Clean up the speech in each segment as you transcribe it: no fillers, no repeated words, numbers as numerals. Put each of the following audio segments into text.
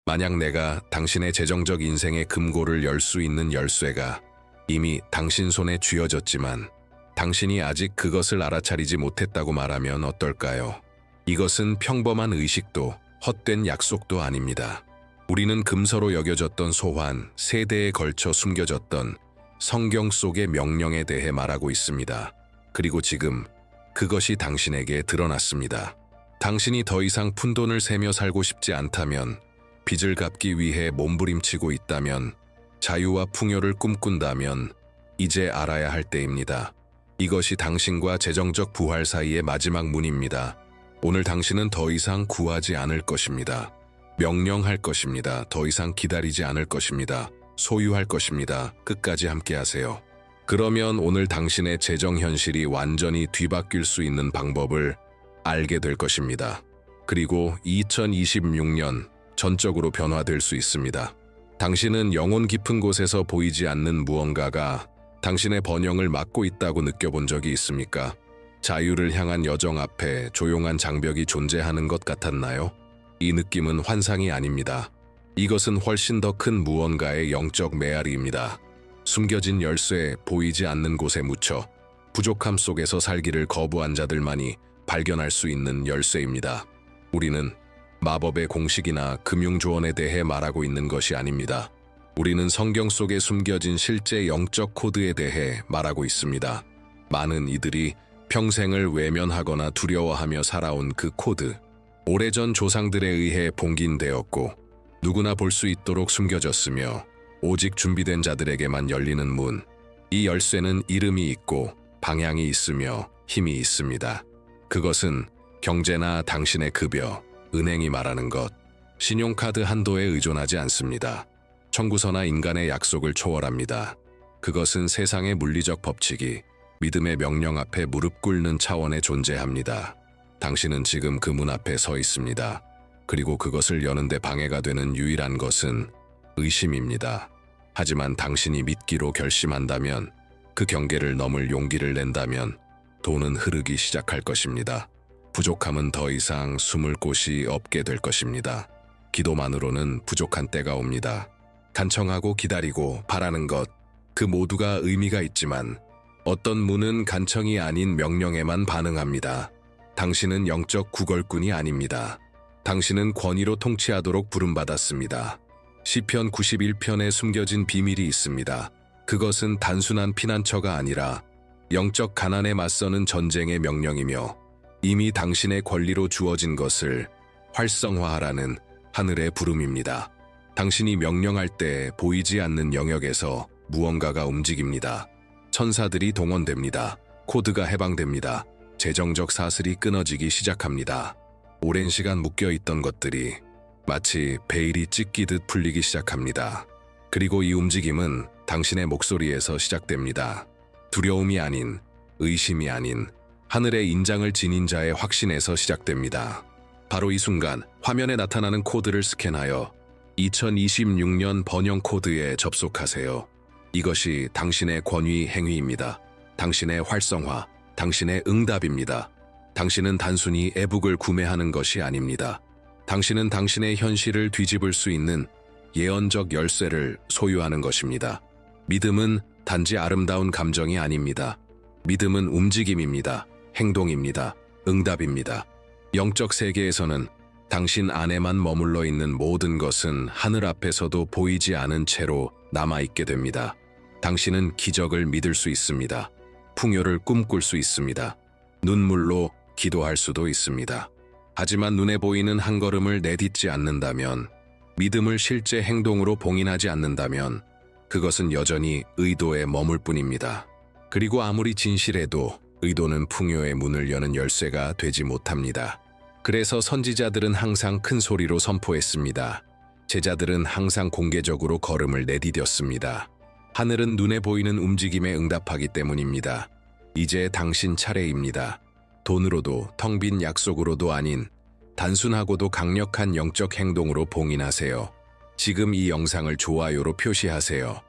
만약 내가 당신의 재정적 인생의 금고를 열 수 있는 열쇠가 이미 당신 손에 쥐어졌지만 당신이 아직 그것을 알아차리지 못했다고 말하면 어떨까요? 이것은 평범한 의식도 헛된 약속도 아닙니다. 우리는 금서로 여겨졌던 소환, 세대에 걸쳐 숨겨졌던 성경 속의 명령에 대해 말하고 있습니다. 그리고 지금 그것이 당신에게 드러났습니다. 당신이 더 이상 푼돈을 세며 살고 싶지 않다면, 빚을 갚기 위해 몸부림치고 있다면, 자유와 풍요를 꿈꾼다면 이제 알아야 할 때입니다. 이것이 당신과 재정적 부활 사이의 마지막 문입니다. 오늘 당신은 더 이상 구하지 않을 것입니다. 명령할 것입니다. 더 이상 기다리지 않을 것입니다. 소유할 것입니다. 끝까지 함께하세요. 그러면 오늘 당신의 재정 현실이 완전히 뒤바뀔 수 있는 방법을 알게 될 것입니다. 그리고 2026년 전적으로 변화될 수 있습니다. 당신은 영혼 깊은 곳에서 보이지 않는 무언가가 당신의 번영을 막고 있다고 느껴본 적이 있습니까? 자유를 향한 여정 앞에 조용한 장벽이 존재하는 것 같았나요? 이 느낌은 환상이 아닙니다. 이것은 훨씬 더 큰 무언가의 영적 메아리입니다. 숨겨진 열쇠, 보이지 않는 곳에 묻혀 부족함 속에서 살기를 거부한 자들만이 발견할 수 있는 열쇠입니다. 우리는 마법의 공식이나 금융조언에 대해 말하고 있는 것이 아닙니다. 우리는 성경 속에 숨겨진 실제 영적 코드에 대해 말하고 있습니다. 많은 이들이 평생을 외면하거나 두려워하며 살아온 그 코드, 오래전 조상들에 의해 봉긴되었고 누구나 볼 수 있도록 숨겨졌으며 오직 준비된 자들에게만 열리는 문. 이 열쇠는 이름이 있고 방향이 있으며 힘이 있습니다. 그것은 경제나 당신의 급여, 은행이 말하는 것, 신용카드 한도에 의존하지 않습니다. 청구서나 인간의 약속을 초월합니다. 그것은 세상의 물리적 법칙이 믿음의 명령 앞에 무릎 꿇는 차원에 존재합니다. 당신은 지금 그 문 앞에 서 있습니다. 그리고 그것을 여는데 방해가 되는 유일한 것은 의심입니다. 하지만 당신이 믿기로 결심한다면, 그 경계를 넘을 용기를 낸다면 돈은 흐르기 시작할 것입니다. 부족함은 더 이상 숨을 곳이 없게 될 것입니다. 기도만으로는 부족한 때가 옵니다. 간청하고 기다리고 바라는 것, 그 모두가 의미가 있지만 어떤 문은 간청이 아닌 명령에만 반응합니다. 당신은 영적 구걸꾼이 아닙니다. 당신은 권위로 통치하도록 부름받았습니다. 시편 91편에 숨겨진 비밀이 있습니다. 그것은 단순한 피난처가 아니라 영적 가난에 맞서는 전쟁의 명령이며 이미 당신의 권리로 주어진 것을 활성화하라는 하늘의 부름입니다. 당신이 명령할 때 보이지 않는 영역에서 무언가가 움직입니다. 천사들이 동원됩니다. 코드가 해방됩니다. 재정적 사슬이 끊어지기 시작합니다. 오랜 시간 묶여있던 것들이 마치 베일이 찢기듯 풀리기 시작합니다. 그리고 이 움직임은 당신의 목소리에서 시작됩니다. 두려움이 아닌, 의심이 아닌, 하늘의 인장을 지닌 자의 확신에서 시작됩니다. 바로 이 순간 화면에 나타나는 코드를 스캔하여 2026년 번영 코드에 접속하세요. 이것이 당신의 권위 행위입니다. 당신의 활성화, 당신의 응답입니다. 당신은 단순히 애북을 구매하는 것이 아닙니다. 당신은 당신의 현실을 뒤집을 수 있는 예언적 열쇠를 소유하는 것입니다. 믿음은 단지 아름다운 감정이 아닙니다. 믿음은 움직임입니다. 행동입니다. 응답입니다. 영적 세계에서는 당신 안에만 머물러 있는 모든 것은 하늘 앞에서도 보이지 않은 채로 남아있게 됩니다. 당신은 기적을 믿을 수 있습니다. 풍요를 꿈꿀 수 있습니다. 눈물로 기도할 수도 있습니다. 하지만 눈에 보이는 한 걸음을 내딛지 않는다면, 믿음을 실제 행동으로 봉인하지 않는다면 그것은 여전히 의도에 머물 뿐입니다. 그리고 아무리 진실해도 의도는 풍요의 문을 여는 열쇠가 되지 못합니다. 그래서 선지자들은 항상 큰 소리로 선포했습니다. 제자들은 항상 공개적으로 걸음을 내디뎠습니다. 하늘은 눈에 보이는 움직임에 응답하기 때문입니다. 이제 당신 차례입니다. 돈으로도 텅 빈 약속으로도 아닌 단순하고도 강력한 영적 행동으로 봉인하세요. 지금 이 영상을 좋아요로 표시하세요.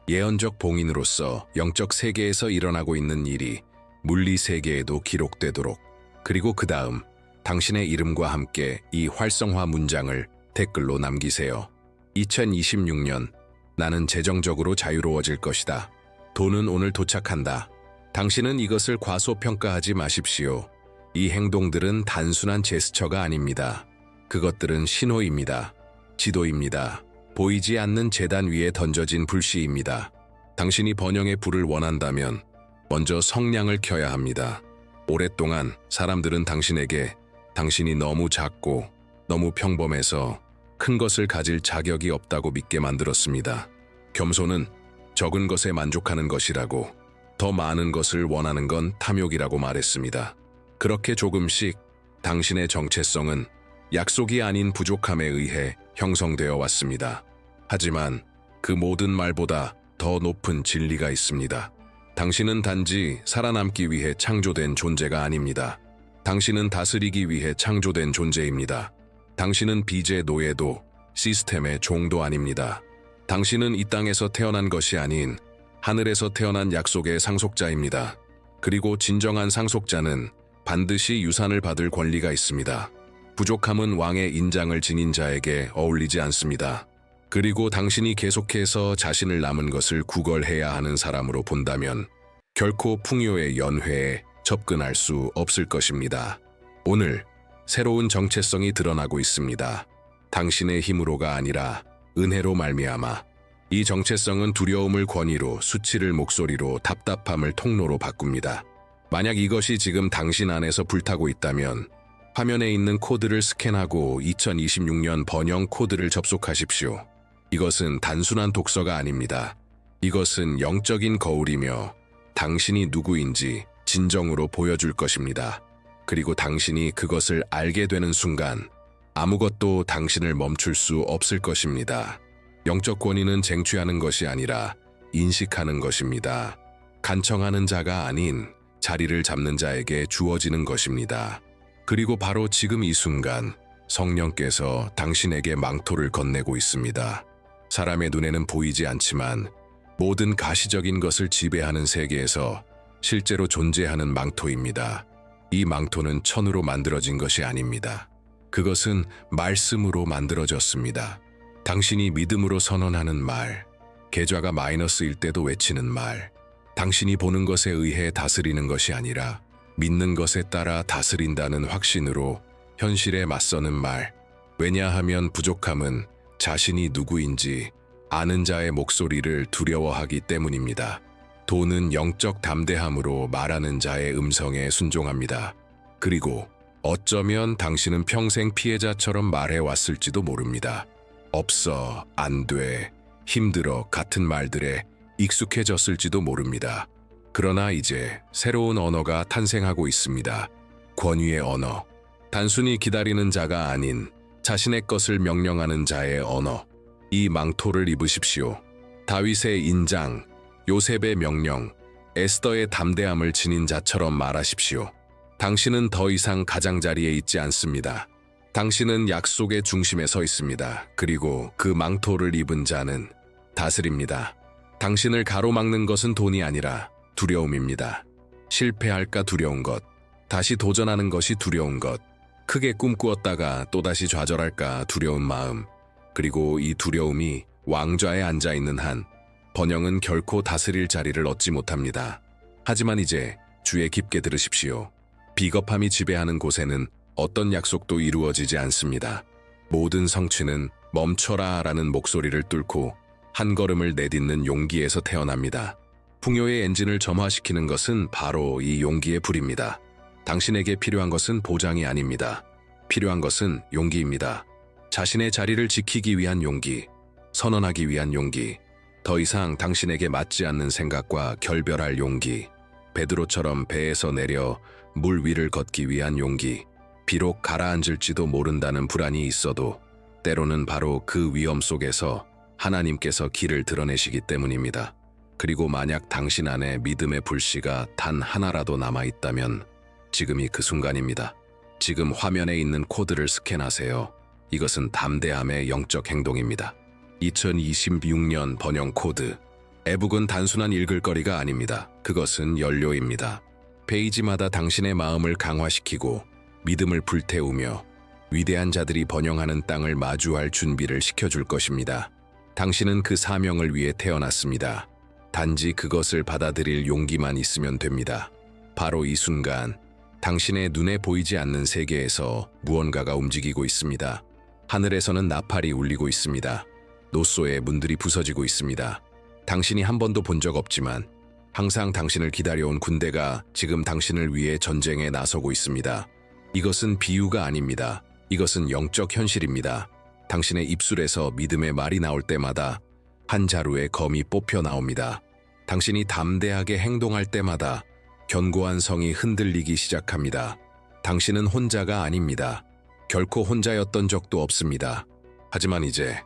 예언적 봉인으로서 영적 세계에서 일어나고 있는 일이 물리 세계에도 기록되도록. 그리고 그 다음 당신의 이름과 함께 이 활성화 문장을 댓글로 남기세요. 2026년 나는 재정적으로 자유로워질 것이다. 돈은 오늘 도착한다. 당신은 이것을 과소평가하지 마십시오. 이 행동들은 단순한 제스처가 아닙니다. 그것들은 신호입니다. 지도입니다. 보이지 않는 제단 위에 던져진 불씨입니다. 당신이 번영의 불을 원한다면 먼저 성냥을 켜야 합니다. 오랫동안 사람들은 당신에게 당신이 너무 작고 너무 평범해서 큰 것을 가질 자격이 없다고 믿게 만들었습니다. 겸손은 적은 것에 만족하는 것이라고, 더 많은 것을 원하는 건 탐욕이라고 말했습니다. 그렇게 조금씩 당신의 정체성은 약속이 아닌 부족함에 의해 형성되어 왔습니다. 하지만 그 모든 말보다 더 높은 진리가 있습니다. 당신은 단지 살아남기 위해 창조된 존재가 아닙니다. 당신은 다스리기 위해 창조된 존재입니다. 당신은 빚의 노예도 시스템의 종도 아닙니다. 당신은 이 땅에서 태어난 것이 아닌 하늘에서 태어난 약속의 상속자입니다. 그리고 진정한 상속자는 반드시 유산을 받을 권리가 있습니다. 부족함은 왕의 인장을 지닌 자에게 어울리지 않습니다. 그리고 당신이 계속해서 자신을 남은 것을 구걸해야 하는 사람으로 본다면 결코 풍요의 연회에 접근할 수 없을 것입니다. 오늘 새로운 정체성이 드러나고 있습니다. 당신의 힘으로가 아니라 은혜로 말미암아. 이 정체성은 두려움을 권위로, 수치를 목소리로, 답답함을 통로로 바꿉니다. 만약 이것이 지금 당신 안에서 불타고 있다면 화면에 있는 코드를 스캔하고 2026년 번영 코드를 접속하십시오. 이것은 단순한 독서가 아닙니다. 이것은 영적인 거울이며 당신이 누구인지 진정으로 보여줄 것입니다. 그리고 당신이 그것을 알게 되는 순간 아무것도 당신을 멈출 수 없을 것입니다. 영적 권위는 쟁취하는 것이 아니라 인식하는 것입니다. 간청하는 자가 아닌 자리를 잡는 자에게 주어지는 것입니다. 그리고 바로 지금 이 순간 성령께서 당신에게 망토를 건네고 있습니다. 사람의 눈에는 보이지 않지만 모든 가시적인 것을 지배하는 세계에서 실제로 존재하는 망토입니다. 이 망토는 천으로 만들어진 것이 아닙니다. 그것은 말씀으로 만들어졌습니다. 당신이 믿음으로 선언하는 말, 계좌가 마이너스일 때도 외치는 말, 당신이 보는 것에 의해 다스리는 것이 아니라 믿는 것에 따라 다스린다는 확신으로 현실에 맞서는 말. 왜냐하면 부족함은 자신이 누구인지 아는 자의 목소리를 두려워하기 때문입니다. 돈은 영적 담대함으로 말하는 자의 음성에 순종합니다. 그리고 어쩌면 당신은 평생 피해자처럼 말해왔을지도 모릅니다. 없어, 안 돼, 힘들어 같은 말들에 익숙해졌을지도 모릅니다. 그러나 이제 새로운 언어가 탄생하고 있습니다. 권위의 언어. 단순히 기다리는 자가 아닌 자신의 것을 명령하는 자의 언어. 이 망토를 입으십시오. 다윗의 인장, 요셉의 명령, 에스더의 담대함을 지닌 자처럼 말하십시오. 당신은 더 이상 가장자리에 있지 않습니다. 당신은 약속의 중심에 서 있습니다. 그리고 그 망토를 입은 자는 다스립니다. 당신을 가로막는 것은 돈이 아니라 두려움입니다. 실패할까 두려운 것, 다시 도전하는 것이 두려운 것, 크게 꿈꾸었다가 또다시 좌절할까 두려운 마음, 그리고 이 두려움이 왕좌에 앉아있는 한 번영은 결코 다스릴 자리를 얻지 못합니다. 하지만 이제 주의 깊게 들으십시오. 비겁함이 지배하는 곳에는 어떤 약속도 이루어지지 않습니다. 모든 성취는 멈춰라 라는 목소리를 뚫고 한 걸음을 내딛는 용기에서 태어납니다. 풍요의 엔진을 점화시키는 것은 바로 이 용기의 불입니다. 당신에게 필요한 것은 보장이 아닙니다. 필요한 것은 용기입니다. 자신의 자리를 지키기 위한 용기, 선언하기 위한 용기, 더 이상 당신에게 맞지 않는 생각과 결별할 용기, 베드로처럼 배에서 내려 물 위를 걷기 위한 용기, 비록 가라앉을지도 모른다는 불안이 있어도 때로는 바로 그 위험 속에서 하나님께서 길을 드러내시기 때문입니다. 그리고 만약 당신 안에 믿음의 불씨가 단 하나라도 남아있다면 지금이 그 순간입니다. 지금 화면에 있는 코드를 스캔하세요. 이것은 담대함의 영적 행동입니다. 2026년 번영 코드. 에북은 단순한 읽을 거리가 아닙니다. 그것은 연료입니다. 페이지마다 당신의 마음을 강화시키고 믿음을 불태우며 위대한 자들이 번영하는 땅을 마주할 준비를 시켜줄 것입니다. 당신은 그 사명을 위해 태어났습니다. 단지 그것을 받아들일 용기만 있으면 됩니다. 바로 이 순간, 당신의 눈에 보이지 않는 세계에서 무언가가 움직이고 있습니다. 하늘에서는 나팔이 울리고 있습니다. 노소의 문들이 부서지고 있습니다. 당신이 한 번도 본 적 없지만 항상 당신을 기다려온 군대가 지금 당신을 위해 전쟁에 나서고 있습니다. 이것은 비유가 아닙니다. 이것은 영적 현실입니다. 당신의 입술에서 믿음의 말이 나올 때마다 한 자루의 검이 뽑혀 나옵니다. 당신이 담대하게 행동할 때마다 견고한 성이 흔들리기 시작합니다. 당신은 혼자가 아닙니다. 결코 혼자였던 적도 없습니다. 하지만 이제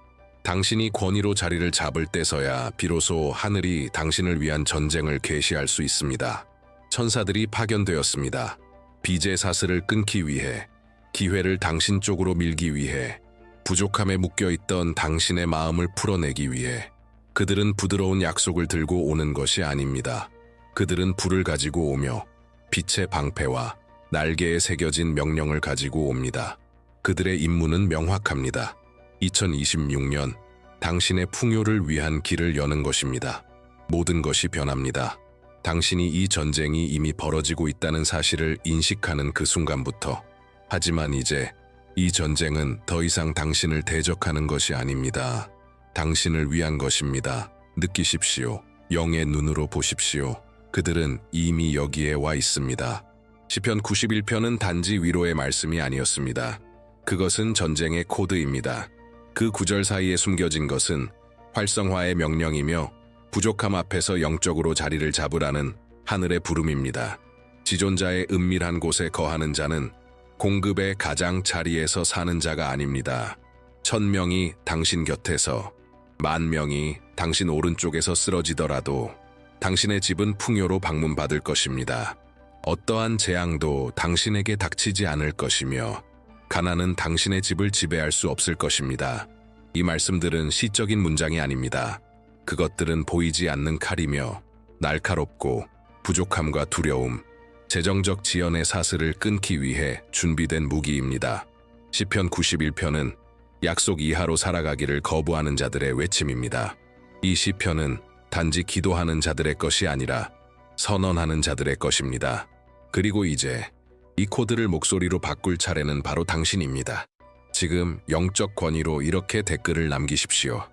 당신이 권위로 자리를 잡을 때서야 비로소 하늘이 당신을 위한 전쟁을 계시할 수 있습니다. 천사들이 파견되었습니다. 빚의 사슬을 끊기 위해, 기회를 당신 쪽으로 밀기 위해, 부족함에 묶여있던 당신의 마음을 풀어내기 위해. 그들은 부드러운 약속을 들고 오는 것이 아닙니다. 그들은 불을 가지고 오며 빛의 방패와 날개에 새겨진 명령을 가지고 옵니다. 그들의 임무는 명확합니다. 2026년 당신의 풍요를 위한 길을 여는 것입니다. 모든 것이 변합니다. 당신이 이 전쟁이 이미 벌어지고 있다는 사실을 인식하는 그 순간부터. 하지만 이제 이 전쟁은 더 이상 당신을 대적하는 것이 아닙니다. 당신을 위한 것입니다. 느끼십시오. 영의 눈으로 보십시오. 그들은 이미 여기에 와 있습니다. 시편 91편은 단지 위로의 말씀이 아니었습니다. 그것은 전쟁의 코드입니다. 그 구절 사이에 숨겨진 것은 활성화의 명령이며 부족함 앞에서 영적으로 자리를 잡으라는 하늘의 부름입니다. 지존자의 은밀한 곳에 거하는 자는 공급의 가장 자리에서 사는 자가 아닙니다. 1000명이 당신 곁에서, 10,000명이 당신 오른쪽에서 쓰러지더라도 당신의 집은 풍요로 방문받을 것입니다. 어떠한 재앙도 당신에게 닥치지 않을 것이며 가난은 당신의 집을 지배할 수 없을 것입니다. 이 말씀들은 시적인 문장이 아닙니다. 그것들은 보이지 않는 칼이며 날카롭고 부족함과 두려움, 재정적 지연의 사슬을 끊기 위해 준비된 무기입니다. 시편 91편은 약속 이하로 살아가기를 거부하는 자들의 외침입니다. 이 시편은 단지 기도하는 자들의 것이 아니라 선언하는 자들의 것입니다. 그리고 이제 이 코드를 목소리로 바꿀 차례는 바로 당신입니다. 지금 영적 권위로 이렇게 댓글을 남기십시오.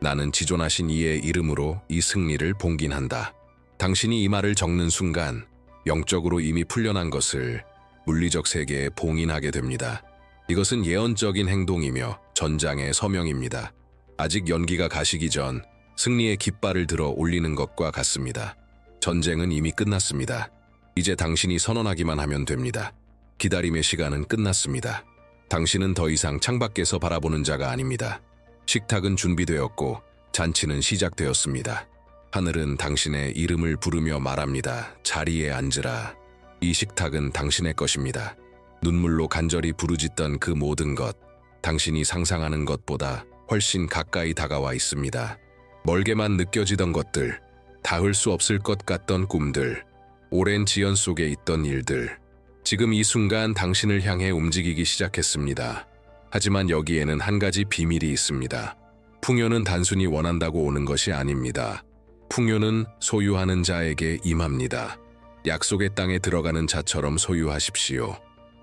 나는 지존하신 이의 이름으로 이 승리를 봉긴한다. 당신이 이 말을 적는 순간 영적으로 이미 풀려난 것을 물리적 세계에 봉인하게 됩니다. 이것은 예언적인 행동이며 전장의 서명입니다. 아직 연기가 가시기 전 승리의 깃발을 들어 올리는 것과 같습니다. 전쟁은 이미 끝났습니다. 이제 당신이 선언하기만 하면 됩니다. 기다림의 시간은 끝났습니다. 당신은 더 이상 창밖에서 바라보는 자가 아닙니다. 식탁은 준비되었고 잔치는 시작되었습니다. 하늘은 당신의 이름을 부르며 말합니다. 자리에 앉으라. 이 식탁은 당신의 것입니다. 눈물로 간절히 부르짖던 그 모든 것, 당신이 상상하는 것보다 훨씬 가까이 다가와 있습니다. 멀게만 느껴지던 것들, 닿을 수 없을 것 같던 꿈들, 오랜 지연 속에 있던 일들, 지금 이 순간 당신을 향해 움직이기 시작했습니다. 하지만 여기에는 한 가지 비밀이 있습니다. 풍요는 단순히 원한다고 오는 것이 아닙니다. 풍요는 소유하는 자에게 임합니다. 약속의 땅에 들어가는 자처럼 소유하십시오.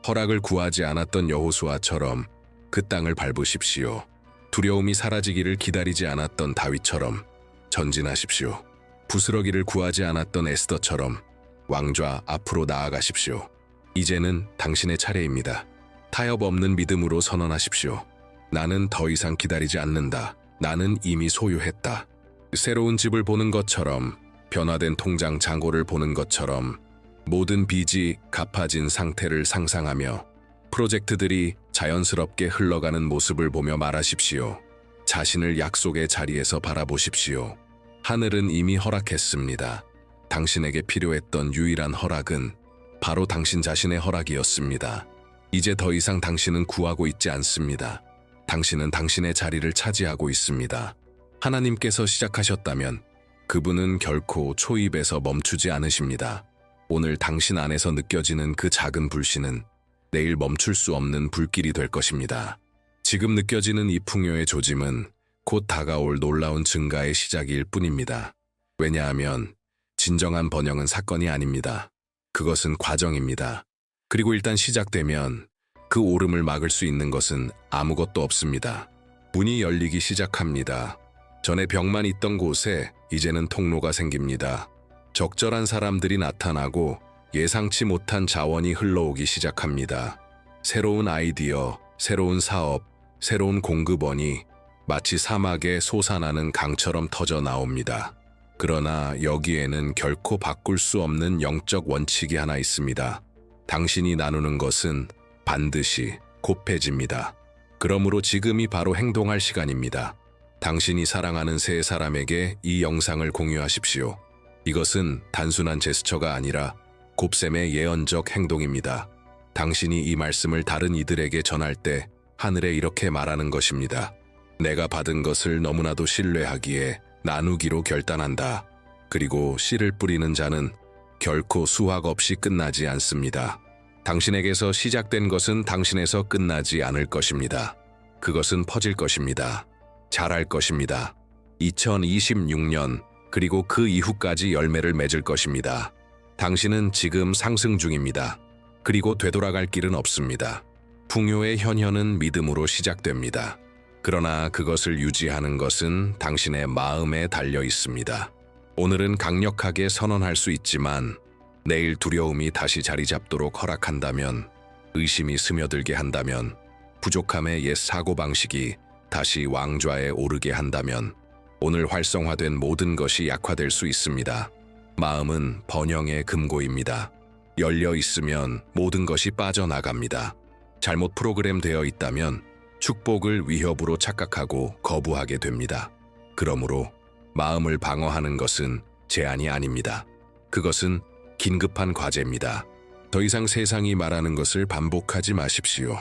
허락을 구하지 않았던 여호수아처럼 그 땅을 밟으십시오. 두려움이 사라지기를 기다리지 않았던 다윗처럼 전진하십시오. 부스러기를 구하지 않았던 에스더처럼 왕좌 앞으로 나아가십시오. 이제는 당신의 차례입니다. 타협 없는 믿음으로 선언하십시오. 나는 더 이상 기다리지 않는다. 나는 이미 소유했다. 새로운 집을 보는 것처럼, 변화된 통장 잔고를 보는 것처럼 모든 빚이 갚아진 상태를 상상하며 프로젝트들이 자연스럽게 흘러가는 모습을 보며 말하십시오. 자신을 약속의 자리에서 바라보십시오. 하늘은 이미 허락했습니다. 당신에게 필요했던 유일한 허락은 바로 당신 자신의 허락이었습니다. 이제 더 이상 당신은 구하고 있지 않습니다. 당신은 당신의 자리를 차지하고 있습니다. 하나님께서 시작하셨다면 그분은 결코 초입에서 멈추지 않으십니다. 오늘 당신 안에서 느껴지는 그 작은 불씨는 내일 멈출 수 없는 불길이 될 것입니다. 지금 느껴지는 이 풍요의 조짐은 곧 다가올 놀라운 증가의 시작일 뿐입니다. 왜냐하면 진정한 번영은 사건이 아닙니다. 그것은 과정입니다. 그리고 일단 시작되면 그 오름을 막을 수 있는 것은 아무것도 없습니다. 문이 열리기 시작합니다. 전에 벽만 있던 곳에 이제는 통로가 생깁니다. 적절한 사람들이 나타나고 예상치 못한 자원이 흘러오기 시작합니다. 새로운 아이디어, 새로운 사업, 새로운 공급원이 마치 사막에 솟아나는 강처럼 터져 나옵니다. 그러나 여기에는 결코 바꿀 수 없는 영적 원칙이 하나 있습니다. 당신이 나누는 것은 반드시 곱해집니다. 그러므로 지금이 바로 행동할 시간입니다. 당신이 사랑하는 세 사람에게 이 영상을 공유하십시오. 이것은 단순한 제스처가 아니라 곱셈의 예언적 행동입니다. 당신이 이 말씀을 다른 이들에게 전할 때 하늘에 이렇게 말하는 것입니다. 내가 받은 것을 너무나도 신뢰하기에 나누기로 결단한다. 그리고 씨를 뿌리는 자는 결코 수확 없이 끝나지 않습니다. 당신에게서 시작된 것은 당신에서 끝나지 않을 것입니다. 그것은 퍼질 것입니다. 자랄 것입니다. 2026년 그리고 그 이후까지 열매를 맺을 것입니다. 당신은 지금 상승 중입니다. 그리고 되돌아갈 길은 없습니다. 풍요의 현현은 믿음으로 시작됩니다. 그러나 그것을 유지하는 것은 당신의 마음에 달려 있습니다. 오늘은 강력하게 선언할 수 있지만 내일 두려움이 다시 자리 잡도록 허락한다면, 의심이 스며들게 한다면, 부족함의 옛 사고방식이 다시 왕좌에 오르게 한다면 오늘 활성화된 모든 것이 약화될 수 있습니다. 마음은 번영의 금고입니다. 열려 있으면 모든 것이 빠져나갑니다. 잘못 프로그램되어 있다면 축복을 위협으로 착각하고 거부하게 됩니다. 그러므로 마음을 방어하는 것은 제한이 아닙니다. 그것은 긴급한 과제입니다. 더 이상 세상이 말하는 것을 반복하지 마십시오.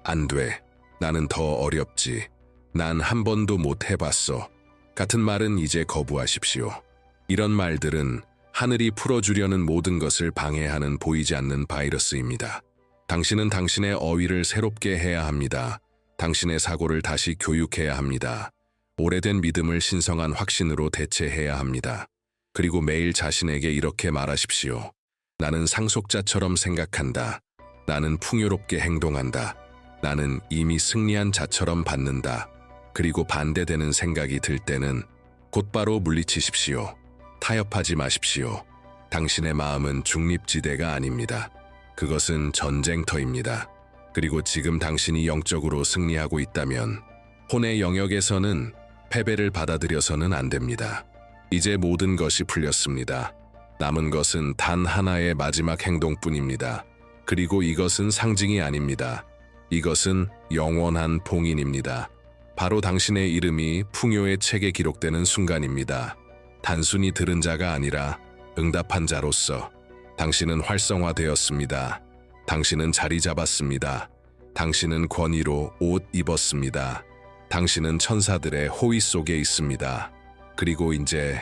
안 돼. 나는 더 어렵지. 난 한 번도 못 해봤어. 같은 말은 이제 거부하십시오. 이런 말들은 하늘이 풀어주려는 모든 것을 방해하는 보이지 않는 바이러스입니다. 당신은 당신의 어휘를 새롭게 해야 합니다. 당신의 사고를 다시 교육해야 합니다. 오래된 믿음을 신성한 확신으로 대체해야 합니다. 그리고 매일 자신에게 이렇게 말하십시오. 나는 상속자처럼 생각한다. 나는 풍요롭게 행동한다. 나는 이미 승리한 자처럼 받는다. 그리고 반대되는 생각이 들 때는 곧바로 물리치십시오. 타협하지 마십시오. 당신의 마음은 중립지대가 아닙니다. 그것은 전쟁터입니다. 그리고 지금 당신이 영적으로 승리하고 있다면 혼의 영역에서는 패배를 받아들여서는 안 됩니다. 이제 모든 것이 풀렸습니다. 남은 것은 단 하나의 마지막 행동뿐입니다. 그리고 이것은 상징이 아닙니다. 이것은 영원한 봉인입니다. 바로 당신의 이름이 풍요의 책에 기록되는 순간입니다. 단순히 들은 자가 아니라 응답한 자로서 당신은 활성화되었습니다. 당신은 자리 잡았습니다. 당신은 권위로 옷 입었습니다. 당신은 천사들의 호위 속에 있습니다. 그리고 이제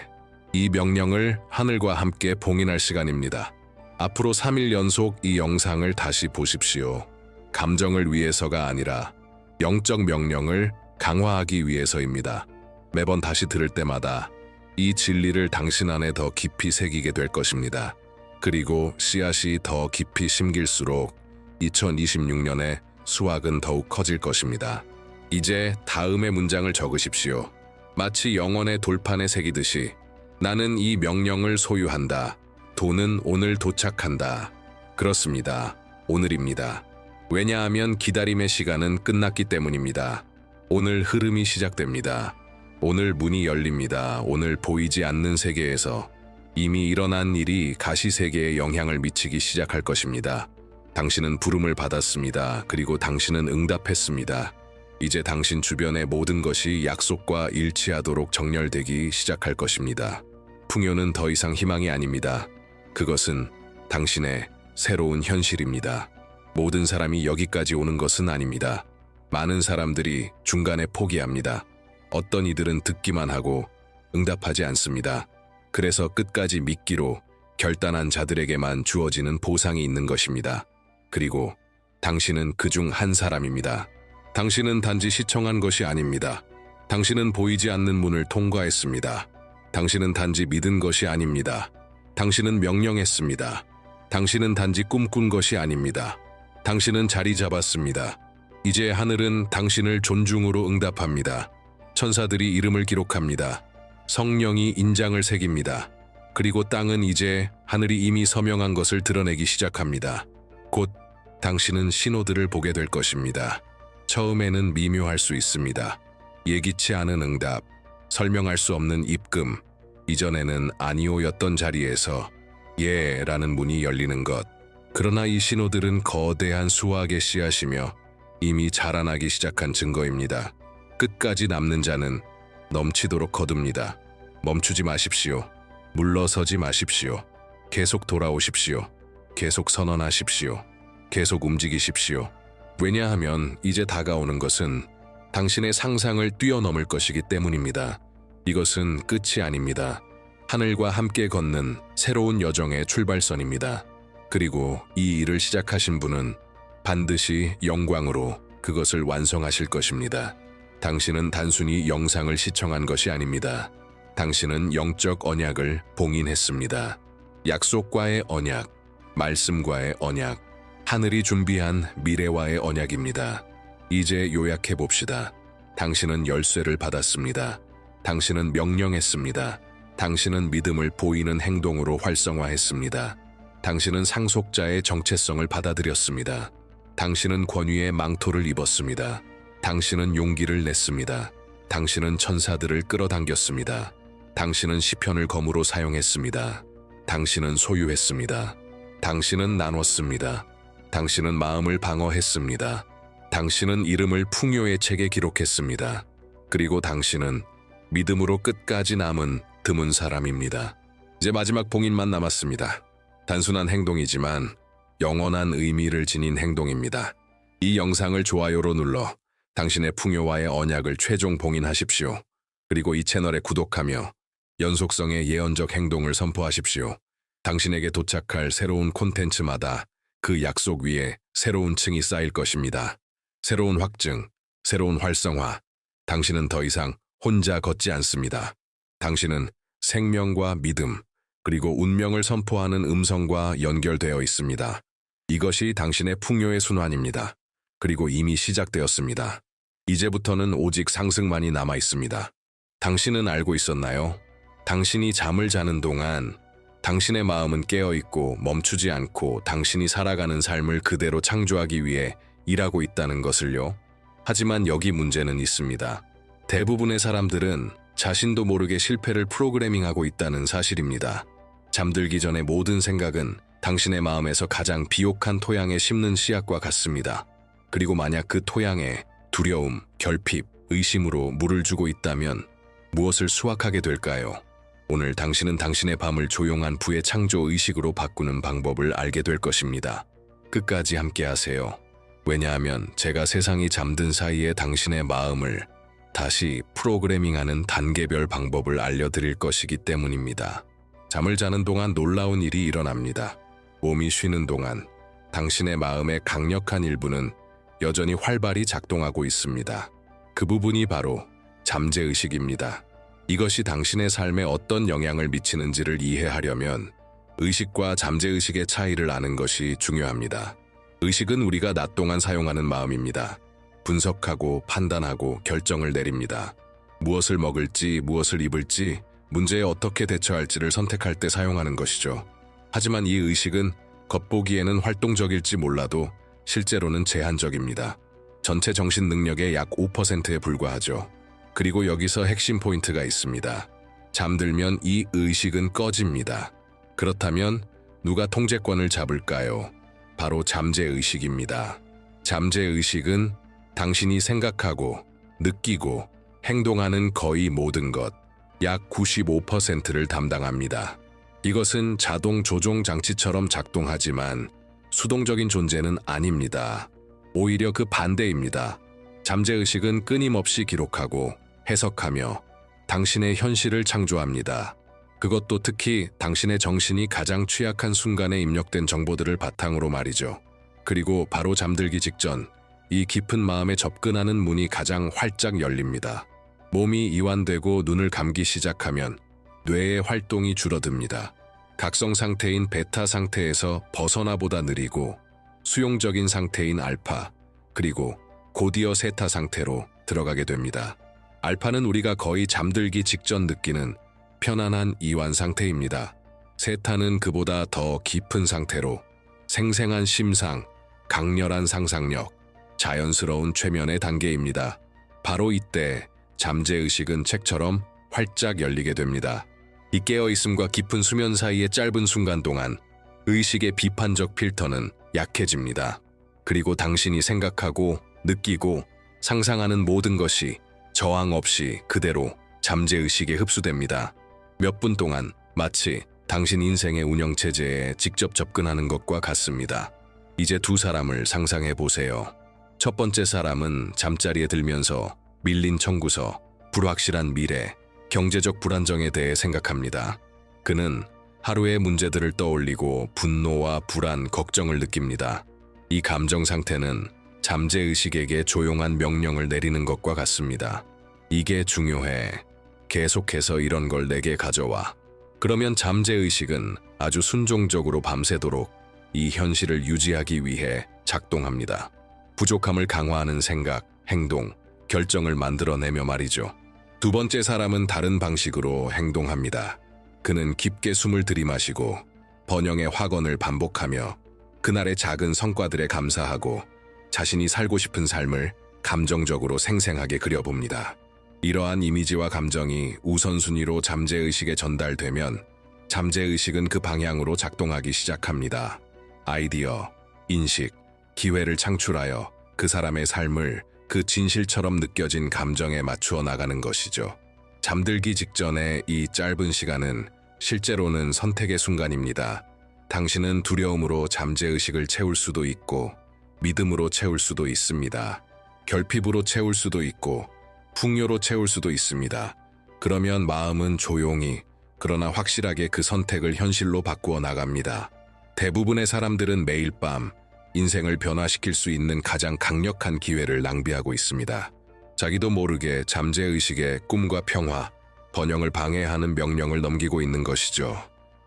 이 명령을 하늘과 함께 봉인할 시간입니다. 앞으로 3일 연속 이 영상을 다시 보십시오. 감정을 위해서가 아니라 영적 명령을 강화하기 위해서입니다. 매번 다시 들을 때마다 이 진리를 당신 안에 더 깊이 새기게 될 것입니다. 그리고 씨앗이 더 깊이 심길수록 2026년에 수확은 더욱 커질 것입니다. 이제 다음의 문장을 적으십시오. 마치 영혼의 돌판에 새기듯이 나는 이 명령을 소유한다. 돈은 오늘 도착한다. 그렇습니다. 오늘입니다. 왜냐하면 기다림의 시간은 끝났기 때문입니다. 오늘 흐름이 시작됩니다. 오늘 문이 열립니다. 오늘 보이지 않는 세계에서 이미 일어난 일이 가시세계에 영향을 미치기 시작할 것입니다. 당신은 부름을 받았습니다. 그리고 당신은 응답했습니다. 이제 당신 주변의 모든 것이 약속과 일치하도록 정렬되기 시작할 것입니다. 풍요는 더 이상 희망이 아닙니다. 그것은 당신의 새로운 현실입니다. 모든 사람이 여기까지 오는 것은 아닙니다. 많은 사람들이 중간에 포기합니다. 어떤 이들은 듣기만 하고 응답하지 않습니다. 그래서 끝까지 믿기로 결단한 자들에게만 주어지는 보상이 있는 것입니다. 그리고 당신은 그중 한 사람입니다. 당신은 단지 시청한 것이 아닙니다. 당신은 보이지 않는 문을 통과했습니다. 당신은 단지 믿은 것이 아닙니다. 당신은 명령했습니다. 당신은 단지 꿈꾼 것이 아닙니다. 당신은 자리 잡았습니다. 이제 하늘은 당신을 존중으로 응답합니다. 천사들이 이름을 기록합니다. 성령이 인장을 새깁니다. 그리고 땅은 이제 하늘이 이미 서명한 것을 드러내기 시작합니다. 곧 당신은 신호들을 보게 될 것입니다. 처음에는 미묘할 수 있습니다. 예기치 않은 응답, 설명할 수 없는 입금, 이전에는 아니오였던 자리에서 예라는 문이 열리는 것. 그러나 이 신호들은 거대한 수확의 씨앗이며 이미 자라나기 시작한 증거입니다. 끝까지 남는 자는 넘치도록 거둡니다. 멈추지 마십시오. 물러서지 마십시오. 계속 돌아오십시오. 계속 선언하십시오. 계속 움직이십시오. 왜냐하면 이제 다가오는 것은 당신의 상상을 뛰어넘을 것이기 때문입니다. 이것은 끝이 아닙니다. 하늘과 함께 걷는 새로운 여정의 출발선입니다. 그리고 이 일을 시작하신 분은 반드시 영광으로 그것을 완성하실 것입니다. 당신은 단순히 영상을 시청한 것이 아닙니다. 당신은 영적 언약을 봉인했습니다. 약속과의 언약, 말씀과의 언약, 하늘이 준비한 미래와의 언약입니다. 이제 요약해 봅시다. 당신은 열쇠를 받았습니다. 당신은 명령했습니다. 당신은 믿음을 보이는 행동으로 활성화했습니다. 당신은 상속자의 정체성을 받아들였습니다. 당신은 권위의 망토를 입었습니다. 당신은 용기를 냈습니다. 당신은 천사들을 끌어당겼습니다. 당신은 시편을 검으로 사용했습니다. 당신은 소유했습니다. 당신은 나눴습니다. 당신은 마음을 방어했습니다. 당신은 이름을 풍요의 책에 기록했습니다. 그리고 당신은 믿음으로 끝까지 남은 드문 사람입니다. 이제 마지막 봉인만 남았습니다. 단순한 행동이지만 영원한 의미를 지닌 행동입니다. 이 영상을 좋아요로 눌러 당신의 풍요와의 언약을 최종 봉인하십시오. 그리고 이 채널에 구독하며 연속성의 예언적 행동을 선포하십시오. 당신에게 도착할 새로운 콘텐츠마다 그 약속 위에 새로운 층이 쌓일 것입니다. 새로운 확증, 새로운 활성화. 당신은 더 이상 혼자 걷지 않습니다. 당신은 생명과 믿음, 그리고 운명을 선포하는 음성과 연결되어 있습니다. 이것이 당신의 풍요의 순환입니다. 그리고 이미 시작되었습니다. 이제부터는 오직 상승만이 남아 있습니다. 당신은 알고 있었나요? 당신이 잠을 자는 동안 당신의 마음은 깨어있고 멈추지 않고 당신이 살아가는 삶을 그대로 창조하기 위해 일하고 있다는 것을요. 하지만 여기 문제는 있습니다. 대부분의 사람들은 자신도 모르게 실패를 프로그래밍하고 있다는 사실입니다. 잠들기 전에 모든 생각은 당신의 마음에서 가장 비옥한 토양에 심는 씨앗과 같습니다. 그리고 만약 그 토양에 두려움, 결핍, 의심으로 물을 주고 있다면 무엇을 수확하게 될까요? 오늘 당신은 당신의 밤을 조용한 부의 창조 의식으로 바꾸는 방법을 알게 될 것입니다. 끝까지 함께하세요. 왜냐하면 제가 세상이 잠든 사이에 당신의 마음을 다시 프로그래밍하는 단계별 방법을 알려드릴 것이기 때문입니다. 잠을 자는 동안 놀라운 일이 일어납니다. 몸이 쉬는 동안 당신의 마음의 강력한 일부는 여전히 활발히 작동하고 있습니다. 그 부분이 바로 잠재의식입니다. 이것이 당신의 삶에 어떤 영향을 미치는지를 이해하려면 의식과 잠재의식의 차이를 아는 것이 중요합니다. 의식은 우리가 낮 동안 사용하는 마음입니다. 분석하고 판단하고 결정을 내립니다. 무엇을 먹을지, 무엇을 입을지, 문제에 어떻게 대처할지를 선택할 때 사용하는 것이죠. 하지만 이 의식은 겉보기에는 활동적일지 몰라도 실제로는 제한적입니다. 전체 정신 능력의 약 5%에 불과하죠. 그리고 여기서 핵심 포인트가 있습니다. 잠들면 이 의식은 꺼집니다. 그렇다면 누가 통제권을 잡을까요? 바로 잠재의식입니다. 잠재의식은 당신이 생각하고 느끼고 행동하는 거의 모든 것, 약 95%를 담당합니다. 이것은 자동 조종 장치처럼 작동하지만 수동적인 존재는 아닙니다. 오히려 그 반대입니다. 잠재의식은 끊임없이 기록하고 해석하며 당신의 현실을 창조합니다. 그것도 특히 당신의 정신이 가장 취약한 순간에 입력된 정보들을 바탕으로 말이죠. 그리고 바로 잠들기 직전 이 깊은 마음에 접근하는 문이 가장 활짝 열립니다. 몸이 이완되고 눈을 감기 시작하면 뇌의 활동이 줄어듭니다. 각성 상태인 베타 상태에서 벗어나보다 느리고 수용적인 상태인 알파, 그리고 곧이어 세타 상태로 들어가게 됩니다. 알파는 우리가 거의 잠들기 직전 느끼는 편안한 이완 상태입니다. 세타는 그보다 더 깊은 상태로 생생한 심상, 강렬한 상상력, 자연스러운 최면의 단계입니다. 바로 이때 잠재의식은 책처럼 활짝 열리게 됩니다. 이 깨어있음과 깊은 수면 사이의 짧은 순간 동안 의식의 비판적 필터는 약해집니다. 그리고 당신이 생각하고 느끼고 상상하는 모든 것이 저항 없이 그대로 잠재의식에 흡수됩니다. 몇 분 동안 마치 당신 인생의 운영체제에 직접 접근하는 것과 같습니다. 이제 두 사람을 상상해 보세요. 첫 번째 사람은 잠자리에 들면서 밀린 청구서, 불확실한 미래, 경제적 불안정에 대해 생각합니다. 그는 하루의 문제들을 떠올리고 분노와 불안, 걱정을 느낍니다. 이 감정 상태는 잠재의식에게 조용한 명령을 내리는 것과 같습니다. 이게 중요해. 계속해서 이런 걸 내게 가져와. 그러면 잠재의식은 아주 순종적으로 밤새도록 이 현실을 유지하기 위해 작동합니다. 부족함을 강화하는 생각, 행동, 결정을 만들어내며 말이죠. 두 번째 사람은 다른 방식으로 행동합니다. 그는 깊게 숨을 들이마시고 번영의 확언을 반복하며 그날의 작은 성과들에 감사하고 자신이 살고 싶은 삶을 감정적으로 생생하게 그려봅니다. 이러한 이미지와 감정이 우선순위로 잠재의식에 전달되면 잠재의식은 그 방향으로 작동하기 시작합니다. 아이디어, 인식, 기회를 창출하여 그 사람의 삶을 그 진실처럼 느껴진 감정에 맞추어 나가는 것이죠. 잠들기 직전의 이 짧은 시간은 실제로는 선택의 순간입니다. 당신은 두려움으로 잠재의식을 채울 수도 있고 믿음으로 채울 수도 있습니다. 결핍으로 채울 수도 있고 풍요로 채울 수도 있습니다. 그러면 마음은 조용히 그러나 확실하게 그 선택을 현실로 바꾸어 나갑니다. 대부분의 사람들은 매일 밤 인생을 변화시킬 수 있는 가장 강력한 기회를 낭비하고 있습니다. 자기도 모르게 잠재의식의 꿈과 평화, 번영을 방해하는 명령을 넘기고 있는 것이죠.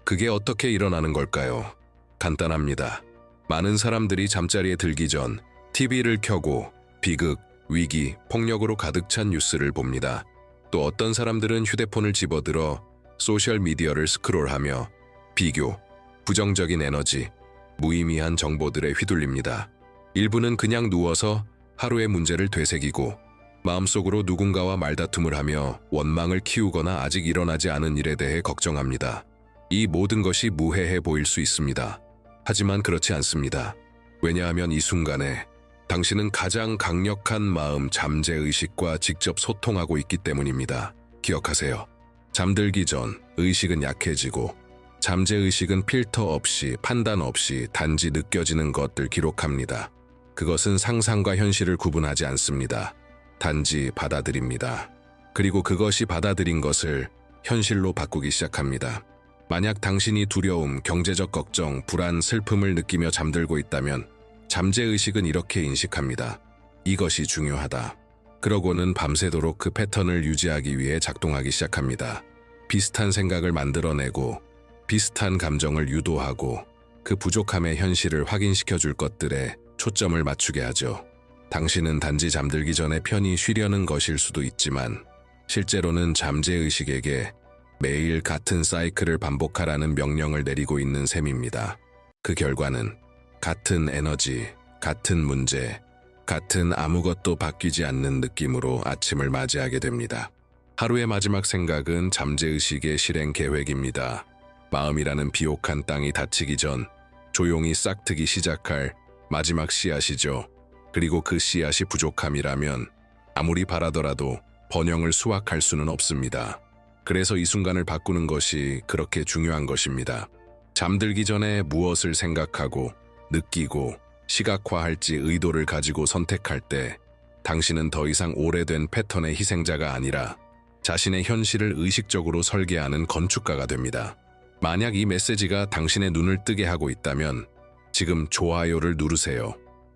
그게 어떻게 일어나는 걸까요? 간단합니다. 많은 사람들이 잠자리에 들기 전 TV를 켜고 비극, 위기, 폭력으로 가득 찬 뉴스를 봅니다. 또 어떤 사람들은 휴대폰을 집어들어 소셜미디어를 스크롤하며 비교, 부정적인 에너지, 무의미한 정보들에 휘둘립니다. 일부는 그냥 누워서 하루의 문제를 되새기고 마음속으로 누군가와 말다툼을 하며 원망을 키우거나 아직 일어나지 않은 일에 대해 걱정합니다. 이 모든 것이 무해해 보일 수 있습니다. 하지만 그렇지 않습니다. 왜냐하면 이 순간에 당신은 가장 강력한 마음 잠재의식과 직접 소통하고 있기 때문입니다. 기억하세요. 잠들기 전 의식은 약해지고 잠재의식은 필터 없이 판단 없이 단지 느껴지는 것들 기록합니다. 그것은 상상과 현실을 구분하지 않습니다. 단지 받아들입니다. 그리고 그것이 받아들인 것을 현실로 바꾸기 시작합니다. 만약 당신이 두려움, 경제적 걱정, 불안, 슬픔을 느끼며 잠들고 있다면 잠재의식은 이렇게 인식합니다. 이것이 중요하다. 그러고는 밤새도록 그 패턴을 유지하기 위해 작동하기 시작합니다. 비슷한 생각을 만들어내고 비슷한 감정을 유도하고 그 부족함의 현실을 확인시켜 줄 것들에 초점을 맞추게 하죠. 당신은 단지 잠들기 전에 편히 쉬려는 것일 수도 있지만 실제로는 잠재의식에게 매일 같은 사이클을 반복하라는 명령을 내리고 있는 셈입니다. 그 결과는 같은 에너지, 같은 문제, 같은 아무것도 바뀌지 않는 느낌으로 아침을 맞이하게 됩니다. 하루의 마지막 생각은 잠재의식의 실행 계획입니다. 마음이라는 비옥한 땅이 닫히기 전 조용히 싹트기 시작할 마지막 씨앗이죠. 그리고 그 씨앗이 부족함이라면 아무리 바라더라도 번영을 수확할 수는 없습니다. 그래서 이 순간을 바꾸는 것이 그렇게 중요한 것입니다. 잠들기 전에 무엇을 생각하고 느끼고 시각화할지 의도를 가지고 선택할 때 당신은 더 이상 오래된 패턴의 희생자가 아니라 자신의 현실을 의식적으로 설계하는 건축가가 됩니다. 만약 이 메시지가 당신의 눈을 뜨게 하고 있다면 지금 좋아요를 누르세요.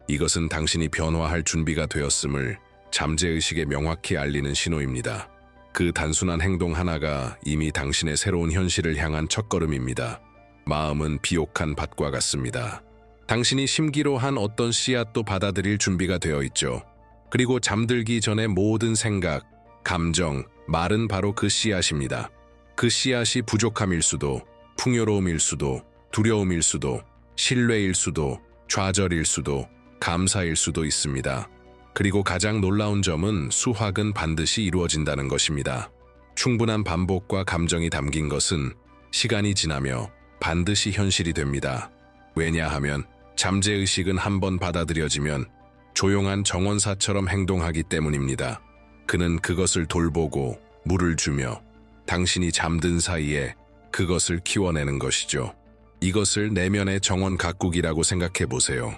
이것은 당신이 변화할 준비가 되었음을 잠재의식에 명확히 알리는 신호입니다. 그 단순한 행동 하나가 이미 당신의 새로운 현실을 향한 첫걸음입니다. 마음은 비옥한 밭과 같습니다. 당신이 심기로 한 어떤 씨앗도 받아들일 준비가 되어 있죠. 그리고 잠들기 전에 모든 생각, 감정, 말은 바로 그 씨앗입니다. 그 씨앗이 부족함일 수도, 풍요로움일 수도, 두려움일 수도, 신뢰일 수도, 좌절일 수도, 감사일 수도 있습니다. 그리고 가장 놀라운 점은 수확은 반드시 이루어진다는 것입니다. 충분한 반복과 감정이 담긴 것은 시간이 지나며 반드시 현실이 됩니다. 왜냐하면 잠재의식은 한번 받아들여지면 조용한 정원사처럼 행동하기 때문입니다. 그는 그것을 돌보고 물을 주며 당신이 잠든 사이에 그것을 키워내는 것이죠. 이것을 내면의 정원 가꾸기라고 생각해 보세요.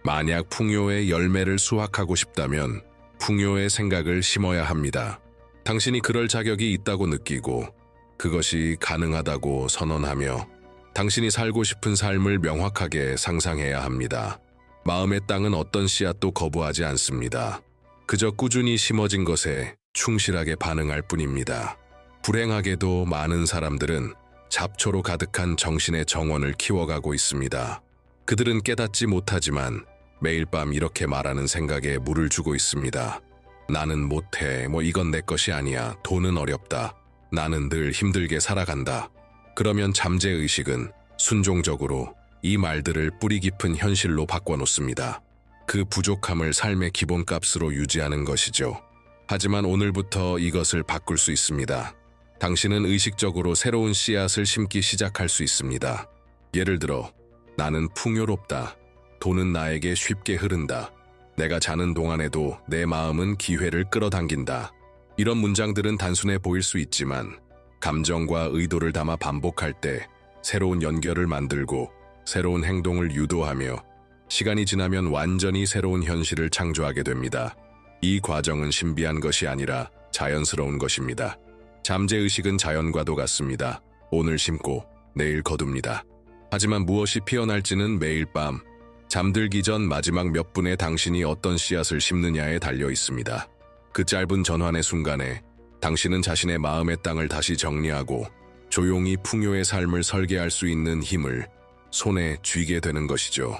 만약 풍요의 열매를 수확하고 싶다면 풍요의 생각을 심어야 합니다. 당신이 그럴 자격이 있다고 느끼고 그것이 가능하다고 선언하며 당신이 살고 싶은 삶을 명확하게 상상해야 합니다. 마음의 땅은 어떤 씨앗도 거부하지 않습니다. 그저 꾸준히 심어진 것에 충실하게 반응할 뿐입니다. 불행하게도 많은 사람들은 잡초로 가득한 정신의 정원을 키워가고 있습니다. 그들은 깨닫지 못하지만 매일 밤 이렇게 말하는 생각에 물을 주고 있습니다. 나는 못해, 이건 내 것이 아니야, 돈은 어렵다, 나는 늘 힘들게 살아간다. 그러면 잠재의식은 순종적으로 이 말들을 뿌리 깊은 현실로 바꿔놓습니다. 그 부족함을 삶의 기본값으로 유지하는 것이죠. 하지만 오늘부터 이것을 바꿀 수 있습니다. 당신은 의식적으로 새로운 씨앗을 심기 시작할 수 있습니다. 예를 들어, 나는 풍요롭다. 돈은 나에게 쉽게 흐른다. 내가 자는 동안에도 내 마음은 기회를 끌어당긴다. 이런 문장들은 단순해 보일 수 있지만 감정과 의도를 담아 반복할 때 새로운 연결을 만들고 새로운 행동을 유도하며 시간이 지나면 완전히 새로운 현실을 창조하게 됩니다. 이 과정은 신비한 것이 아니라 자연스러운 것입니다. 잠재의식은 자연과도 같습니다. 오늘 심고 내일 거둡니다. 하지만 무엇이 피어날지는 매일 밤 잠들기 전 마지막 몇 분에 당신이 어떤 씨앗을 심느냐에 달려 있습니다. 그 짧은 전환의 순간에 당신은 자신의 마음의 땅을 다시 정리하고 조용히 풍요의 삶을 설계할 수 있는 힘을 손에 쥐게 되는 것이죠.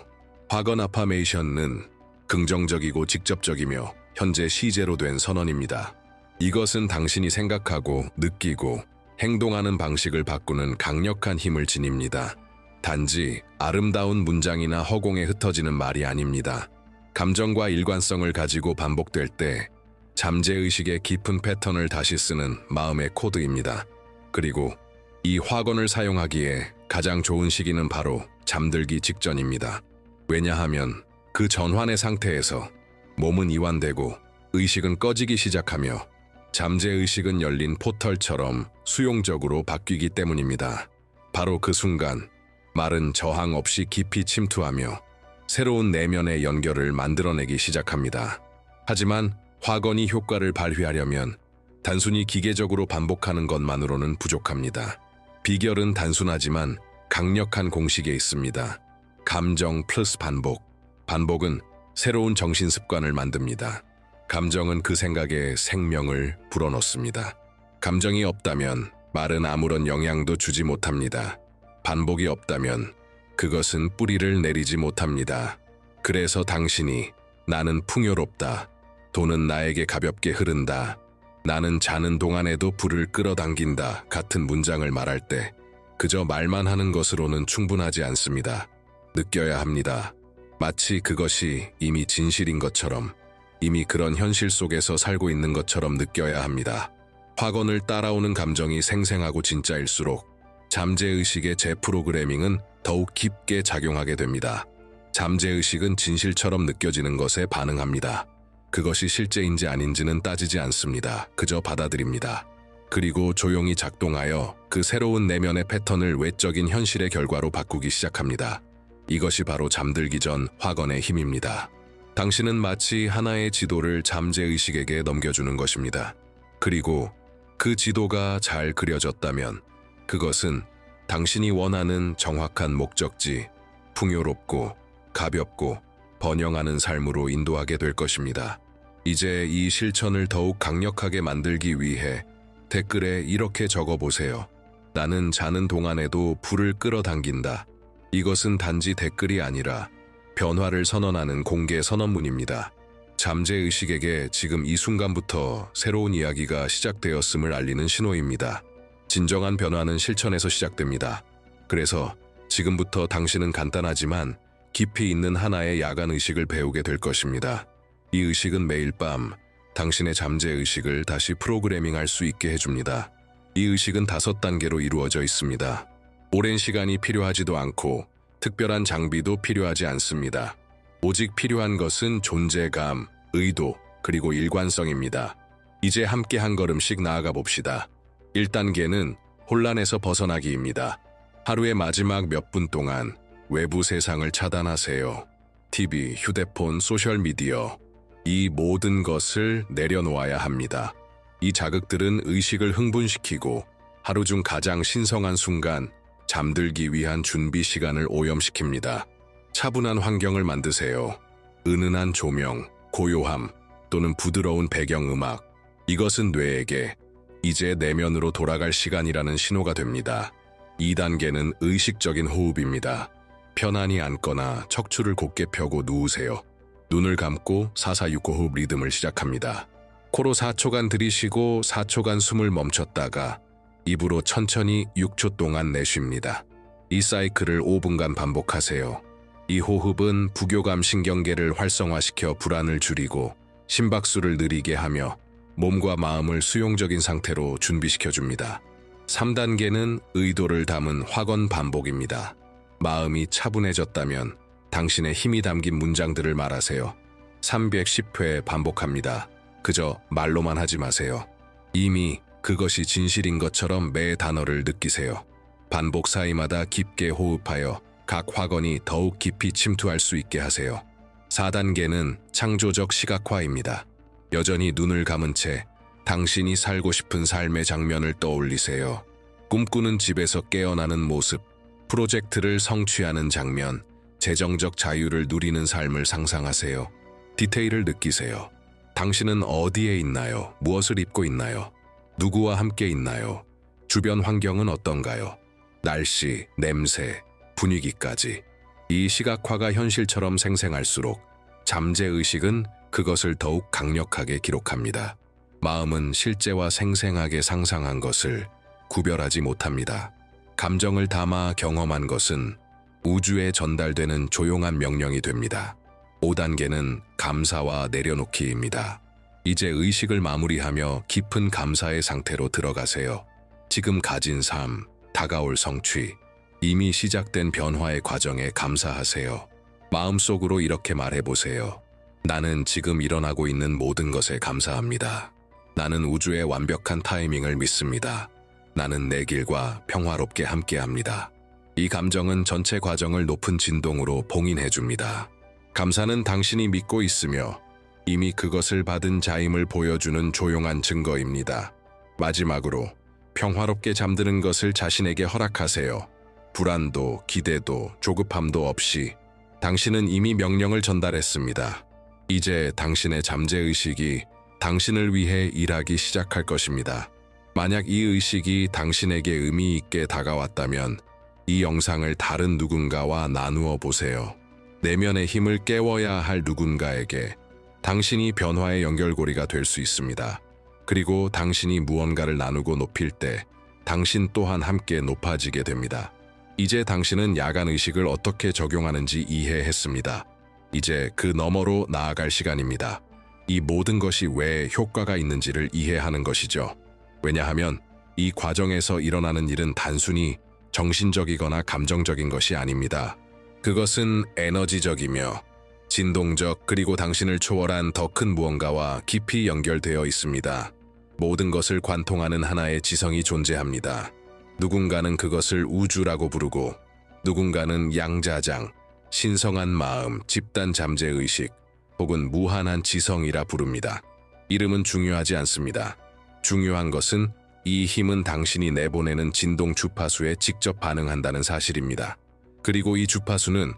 화건 아파메이션은 긍정적이고 직접적이며 현재 시제로 된 선언입니다. 이것은 당신이 생각하고 느끼고 행동하는 방식을 바꾸는 강력한 힘을 지닙니다. 단지 아름다운 문장이나 허공에 흩어지는 말이 아닙니다. 감정과 일관성을 가지고 반복될 때 잠재의식의 깊은 패턴을 다시 쓰는 마음의 코드입니다. 그리고 이 화건을 사용하기에 가장 좋은 시기는 바로 잠들기 직전입니다. 왜냐하면 그 전환의 상태에서 몸은 이완되고 의식은 꺼지기 시작하며 잠재의식은 열린 포털처럼 수용적으로 바뀌기 때문입니다. 바로 그 순간 말은 저항 없이 깊이 침투하며 새로운 내면의 연결을 만들어내기 시작합니다. 하지만 화건이 효과를 발휘하려면 단순히 기계적으로 반복하는 것만으로는 부족합니다. 비결은 단순하지만 강력한 공식에 있습니다. 감정 플러스 반복. 반복은 새로운 정신 습관을 만듭니다. 감정은 그 생각에 생명을 불어넣습니다. 감정이 없다면 말은 아무런 영향도 주지 못합니다. 반복이 없다면 그것은 뿌리를 내리지 못합니다. 그래서 당신이 나는 풍요롭다. 돈은 나에게 가볍게 흐른다. 나는 자는 동안에도 불을 끌어당긴다. 같은 문장을 말할 때 그저 말만 하는 것으로는 충분하지 않습니다. 느껴야 합니다. 마치 그것이 이미 진실인 것처럼, 이미 그런 현실 속에서 살고 있는 것처럼 느껴야 합니다. 화건을 따라오는 감정이 생생하고 진짜일수록 잠재의식의 재프로그래밍은 더욱 깊게 작용하게 됩니다. 잠재의식은 진실처럼 느껴지는 것에 반응합니다. 그것이 실제인지 아닌지는 따지지 않습니다. 그저 받아들입니다. 그리고 조용히 작동하여 그 새로운 내면의 패턴을 외적인 현실의 결과로 바꾸기 시작합니다. 이것이 바로 잠들기 전 화건의 힘입니다. 당신은 마치 하나의 지도를 잠재의식에게 넘겨주는 것입니다. 그리고 그 지도가 잘 그려졌다면 그것은 당신이 원하는 정확한 목적지, 풍요롭고 가볍고 번영하는 삶으로 인도하게 될 것입니다. 이제 이 실천을 더욱 강력하게 만들기 위해 댓글에 이렇게 적어보세요. 나는 자는 동안에도 불을 끌어당긴다. 이것은 단지 댓글이 아니라 변화를 선언하는 공개 선언문입니다. 잠재의식에게 지금 이 순간부터 새로운 이야기가 시작되었음을 알리는 신호입니다. 진정한 변화는 실천에서 시작됩니다. 그래서 지금부터 당신은 간단하지만 깊이 있는 하나의 야간 의식을 배우게 될 것입니다. 이 의식은 매일 밤 당신의 잠재의식을 다시 프로그래밍할 수 있게 해줍니다. 이 의식은 5단계로 이루어져 있습니다. 오랜 시간이 필요하지도 않고 특별한 장비도 필요하지 않습니다. 오직 필요한 것은 존재감, 의도, 그리고 일관성입니다. 이제 함께 한 걸음씩 나아가 봅시다. 1단계는 혼란에서 벗어나기입니다. 하루의 마지막 몇 분 동안 외부 세상을 차단하세요. TV, 휴대폰, 소셜미디어, 이 모든 것을 내려놓아야 합니다. 이 자극들은 의식을 흥분시키고 하루 중 가장 신성한 순간, 잠들기 위한 준비 시간을 오염시킵니다. 차분한 환경을 만드세요. 은은한 조명, 고요함 또는 부드러운 배경음악. 이것은 뇌에게 이제 내면으로 돌아갈 시간이라는 신호가 됩니다. 2단계는 의식적인 호흡입니다. 편안히 앉거나 척추를 곧게 펴고 누우세요. 눈을 감고 4-4-6 호흡 리듬을 시작합니다. 코로 4초간 들이쉬고 4초간 숨을 멈췄다가 입으로 천천히 6초 동안 내쉽니다. 이 사이클을 5분간 반복하세요. 이 호흡은 부교감 신경계를 활성화시켜 불안을 줄이고 심박수를 느리게 하며 몸과 마음을 수용적인 상태로 준비시켜줍니다. 3단계는 의도를 담은 확언 반복입니다. 마음이 차분해졌다면 당신의 힘이 담긴 문장들을 말하세요. 310회 반복합니다. 그저 말로만 하지 마세요. 이미 그것이 진실인 것처럼 매 단어를 느끼세요. 반복 사이마다 깊게 호흡하여 각 확언이 더욱 깊이 침투할 수 있게 하세요. 4단계는 창조적 시각화입니다. 여전히 눈을 감은 채 당신이 살고 싶은 삶의 장면을 떠올리세요. 꿈꾸는 집에서 깨어나는 모습, 프로젝트를 성취하는 장면, 재정적 자유를 누리는 삶을 상상하세요. 디테일을 느끼세요. 당신은 어디에 있나요? 무엇을 입고 있나요? 누구와 함께 있나요? 주변 환경은 어떤가요? 날씨, 냄새, 분위기까지. 이 시각화가 현실처럼 생생할수록 잠재의식은 그것을 더욱 강력하게 기록합니다. 마음은 실제와 생생하게 상상한 것을 구별하지 못합니다. 감정을 담아 경험한 것은 우주에 전달되는 조용한 명령이 됩니다. 5단계는 감사와 내려놓기입니다. 이제 의식을 마무리하며 깊은 감사의 상태로 들어가세요. 지금 가진 삶, 다가올 성취, 이미 시작된 변화의 과정에 감사하세요. 마음속으로 이렇게 말해보세요. 나는 지금 일어나고 있는 모든 것에 감사합니다. 나는 우주의 완벽한 타이밍을 믿습니다. 나는 내 길과 평화롭게 함께합니다. 이 감정은 전체 과정을 높은 진동으로 봉인해줍니다. 감사는 당신이 믿고 있으며 이미 그것을 받은 자임을 보여주는 조용한 증거입니다. 마지막으로 평화롭게 잠드는 것을 자신에게 허락하세요. 불안도, 기대도, 조급함도 없이 당신은 이미 명령을 전달했습니다. 이제 당신의 잠재의식이 당신을 위해 일하기 시작할 것입니다. 만약 이 의식이 당신에게 의미 있게 다가왔다면 이 영상을 다른 누군가와 나누어 보세요. 내면의 힘을 깨워야 할 누군가에게 당신이 변화의 연결고리가 될 수 있습니다. 그리고 당신이 무언가를 나누고 높일 때 당신 또한 함께 높아지게 됩니다. 이제 당신은 야간 의식을 어떻게 적용하는지 이해했습니다. 이제 그 너머로 나아갈 시간입니다. 이 모든 것이 왜 효과가 있는지를 이해하는 것이죠. 왜냐하면 이 과정에서 일어나는 일은 단순히 정신적이거나 감정적인 것이 아닙니다. 그것은 에너지적이며 진동적 그리고 당신을 초월한 더 큰 무언가와 깊이 연결되어 있습니다. 모든 것을 관통하는 하나의 지성이 존재합니다. 누군가는 그것을 우주라고 부르고 누군가는 양자장, 신성한 마음, 집단 잠재의식 혹은 무한한 지성이라 부릅니다. 이름은 중요하지 않습니다. 중요한 것은 이 힘은 당신이 내보내는 진동 주파수에 직접 반응한다는 사실입니다. 그리고 이 주파수는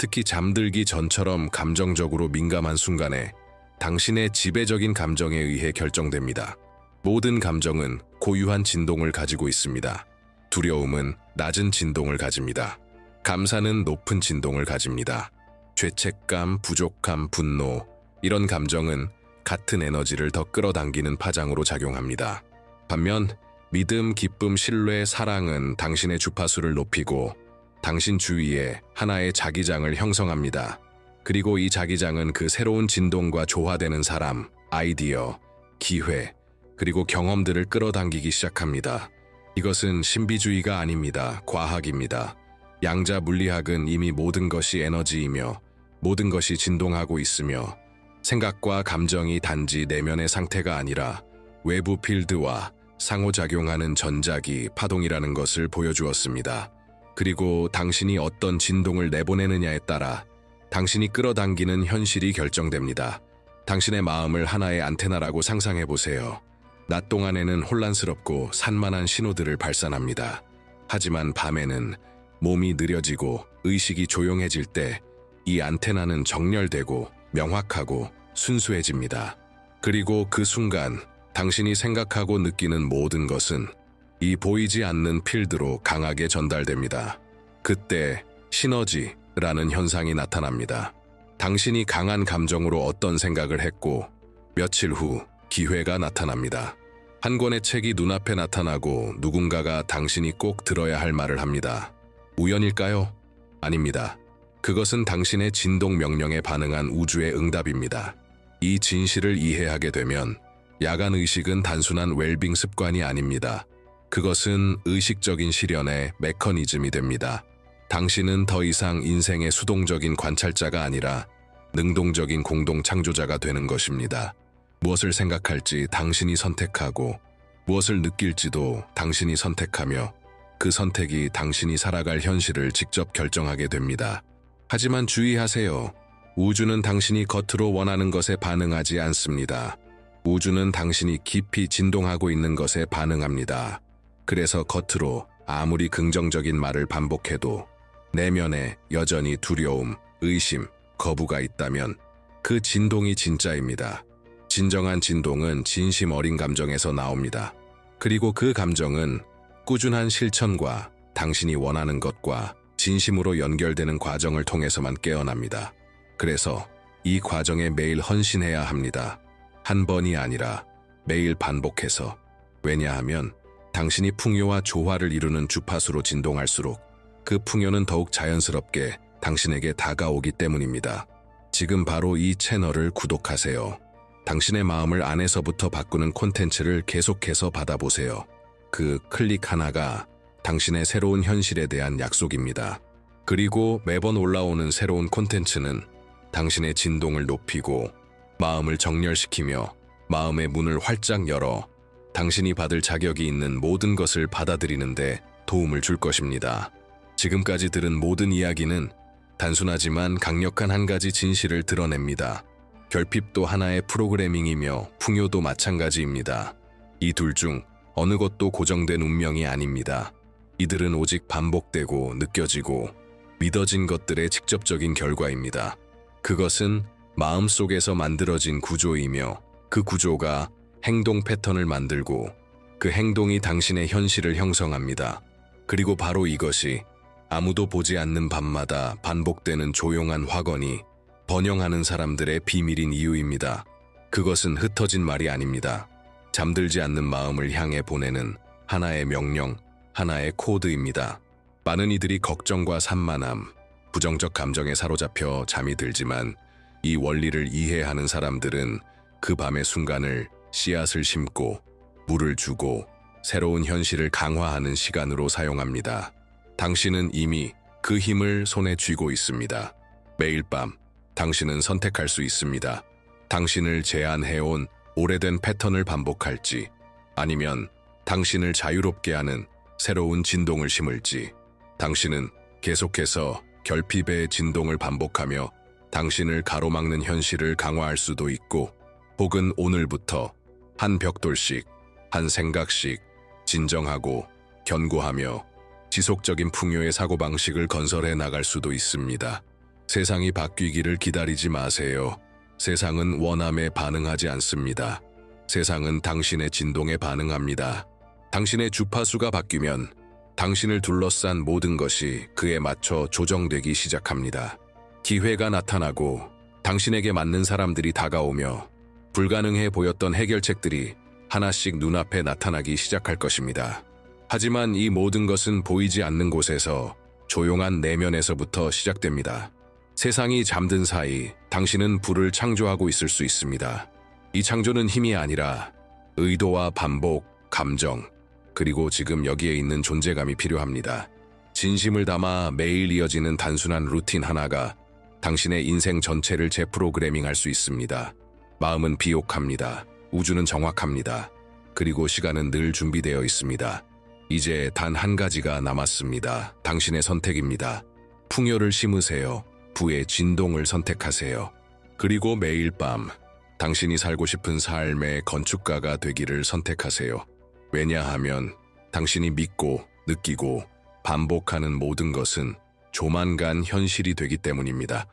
특히 잠들기 전처럼 감정적으로 민감한 순간에 당신의 지배적인 감정에 의해 결정됩니다. 모든 감정은 고유한 진동을 가지고 있습니다. 두려움은 낮은 진동을 가집니다. 감사는 높은 진동을 가집니다. 죄책감, 부족함, 분노, 이런 감정은 같은 에너지를 더 끌어당기는 파장으로 작용합니다. 반면 믿음, 기쁨, 신뢰, 사랑은 당신의 주파수를 높이고 당신 주위에 하나의 자기장을 형성합니다. 그리고 이 자기장은 그 새로운 진동과 조화되는 사람, 아이디어, 기회, 그리고 경험들을 끌어당기기 시작합니다. 이것은 신비주의가 아닙니다. 과학입니다. 양자 물리학은 이미 모든 것이 에너지이며 모든 것이 진동하고 있으며 생각과 감정이 단지 내면의 상태가 아니라 외부 필드와 상호작용하는 전자기, 파동이라는 것을 보여주었습니다. 그리고 당신이 어떤 진동을 내보내느냐에 따라 당신이 끌어당기는 현실이 결정됩니다. 당신의 마음을 하나의 안테나라고 상상해 보세요. 낮 동안에는 혼란스럽고 산만한 신호들을 발산합니다. 하지만 밤에는 몸이 느려지고 의식이 조용해질 때 이 안테나는 정렬되고 명확하고 순수해집니다. 그리고 그 순간 당신이 생각하고 느끼는 모든 것은 이 보이지 않는 필드로 강하게 전달됩니다. 그때 시너지라는 현상이 나타납니다. 당신이 강한 감정으로 어떤 생각을 했고 며칠 후 기회가 나타납니다. 한 권의 책이 눈앞에 나타나고 누군가가 당신이 꼭 들어야 할 말을 합니다. 우연일까요? 아닙니다. 그것은 당신의 진동 명령에 반응한 우주의 응답입니다. 이 진실을 이해하게 되면 야간 의식은 단순한 웰빙 습관이 아닙니다. 그것은 의식적인 실현의 메커니즘이 됩니다. 당신은 더 이상 인생의 수동적인 관찰자가 아니라 능동적인 공동 창조자가 되는 것입니다. 무엇을 생각할지 당신이 선택하고 무엇을 느낄지도 당신이 선택하며 그 선택이 당신이 살아갈 현실을 직접 결정하게 됩니다. 하지만 주의하세요. 우주는 당신이 겉으로 원하는 것에 반응하지 않습니다. 우주는 당신이 깊이 진동하고 있는 것에 반응합니다. 그래서 겉으로 아무리 긍정적인 말을 반복해도 내면에 여전히 두려움, 의심, 거부가 있다면 그 진동이 진짜입니다. 진정한 진동은 진심 어린 감정에서 나옵니다. 그리고 그 감정은 꾸준한 실천과 당신이 원하는 것과 진심으로 연결되는 과정을 통해서만 깨어납니다. 그래서 이 과정에 매일 헌신해야 합니다. 한 번이 아니라 매일 반복해서. 왜냐하면 당신이 풍요와 조화를 이루는 주파수로 진동할수록 그 풍요는 더욱 자연스럽게 당신에게 다가오기 때문입니다. 지금 바로 이 채널을 구독하세요. 당신의 마음을 안에서부터 바꾸는 콘텐츠를 계속해서 받아보세요. 그 클릭 하나가 당신의 새로운 현실에 대한 약속입니다. 그리고 매번 올라오는 새로운 콘텐츠는 당신의 진동을 높이고 마음을 정렬시키며 마음의 문을 활짝 열어 당신이 받을 자격이 있는 모든 것을 받아들이는데 도움을 줄 것입니다. 지금까지 들은 모든 이야기는 단순하지만 강력한 한 가지 진실을 드러냅니다. 결핍도 하나의 프로그래밍이며 풍요도 마찬가지입니다. 이 둘 중 어느 것도 고정된 운명이 아닙니다. 이들은 오직 반복되고 느껴지고 믿어진 것들의 직접적인 결과입니다. 그것은 마음속에서 만들어진 구조이며 그 구조가 행동 패턴을 만들고 그 행동이 당신의 현실을 형성합니다. 그리고 바로 이것이 아무도 보지 않는 밤마다 반복되는 조용한 확언이 번영하는 사람들의 비밀인 이유입니다. 그것은 흩어진 말이 아닙니다. 잠들지 않는 마음을 향해 보내는 하나의 명령, 하나의 코드입니다. 많은 이들이 걱정과 산만함, 부정적 감정에 사로잡혀 잠이 들지만 이 원리를 이해하는 사람들은 그 밤의 순간을 씨앗을 심고 물을 주고 새로운 현실을 강화하는 시간으로 사용합니다. 당신은 이미 그 힘을 손에 쥐고 있습니다. 매일 밤 당신은 선택할 수 있습니다. 당신을 제한해온 오래된 패턴을 반복할지 아니면 당신을 자유롭게 하는 새로운 진동을 심을지. 당신은 계속해서 결핍의 진동을 반복하며 당신을 가로막는 현실을 강화할 수도 있고 혹은 오늘부터 한 벽돌씩, 한 생각씩 진정하고 견고하며 지속적인 풍요의 사고방식을 건설해 나갈 수도 있습니다. 세상이 바뀌기를 기다리지 마세요. 세상은 원함에 반응하지 않습니다. 세상은 당신의 진동에 반응합니다. 당신의 주파수가 바뀌면 당신을 둘러싼 모든 것이 그에 맞춰 조정되기 시작합니다. 기회가 나타나고 당신에게 맞는 사람들이 다가오며 불가능해 보였던 해결책들이 하나씩 눈앞에 나타나기 시작할 것입니다. 하지만 이 모든 것은 보이지 않는 곳에서 조용한 내면에서부터 시작됩니다. 세상이 잠든 사이 당신은 불을 창조하고 있을 수 있습니다. 이 창조는 힘이 아니라 의도와 반복, 감정, 그리고 지금 여기에 있는 존재감이 필요합니다. 진심을 담아 매일 이어지는 단순한 루틴 하나가 당신의 인생 전체를 재프로그래밍할 수 있습니다. 마음은 비옥합니다. 우주는 정확합니다. 그리고 시간은 늘 준비되어 있습니다. 이제 단 한 가지가 남았습니다. 당신의 선택입니다. 풍요를 심으세요. 부의 진동을 선택하세요. 그리고 매일 밤 당신이 살고 싶은 삶의 건축가가 되기를 선택하세요. 왜냐하면 당신이 믿고 느끼고 반복하는 모든 것은 조만간 현실이 되기 때문입니다.